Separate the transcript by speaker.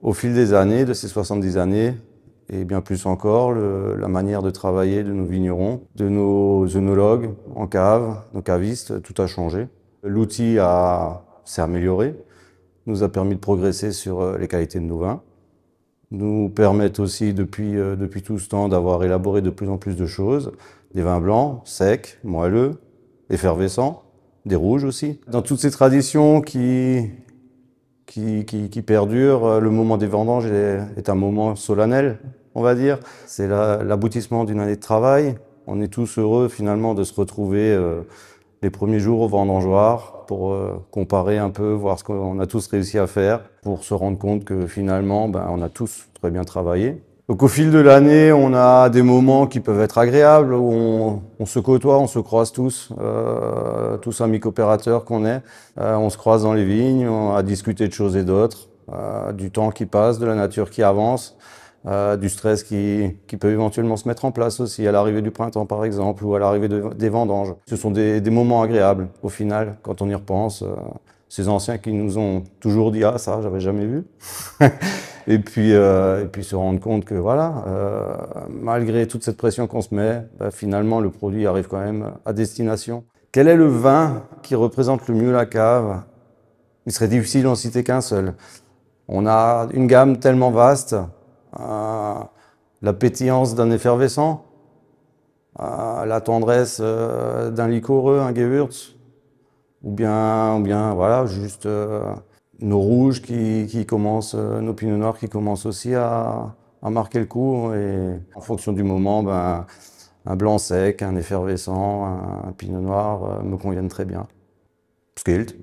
Speaker 1: Au fil des années, de ces 70 années, et bien plus encore, la manière de travailler de nos vignerons, de nos œnologues en cave, nos cavistes, tout a changé. L'outil s'est amélioré, nous a permis de progresser sur les qualités de nos vins, nous permettent aussi depuis tout ce temps d'avoir élaboré de plus en plus de choses, des vins blancs, secs, moelleux, effervescents, des rouges aussi. Dans toutes ces traditions qui perdurent, le moment des vendanges est un moment solennel, on va dire. C'est l'aboutissement d'une année de travail. On est tous heureux finalement de se retrouver les premiers jours au vendangeoir pour comparer un peu, voir ce qu'on a tous réussi à faire, pour se rendre compte que finalement, on a tous très bien travaillé. Donc au fil de l'année, on a des moments qui peuvent être agréables, où on se côtoie, on se croise tous amis coopérateurs qu'on est. On se croise dans les vignes, à discuter de choses et d'autres, du temps qui passe, de la nature qui avance, du stress qui peut éventuellement se mettre en place aussi à l'arrivée du printemps par exemple, ou à l'arrivée des vendanges. Ce sont des moments agréables au final, quand on y repense. Ces anciens qui nous ont toujours dit « Ah, ça, j'avais jamais vu ». Et puis se rendre compte que voilà, malgré toute cette pression qu'on se met, finalement le produit arrive quand même à destination. Quel est le vin qui représente le mieux la cave? Il serait difficile d'en citer qu'un seul. On a une gamme tellement vaste, la pétillance d'un effervescent, la tendresse d'un liquoreux, un Gewürz, ou bien voilà, juste nos rouges qui commencent, nos pinots noirs qui commencent aussi à marquer le coup. Et en fonction du moment, un blanc sec, un effervescent, un pinot noir me conviennent très bien. Skilt.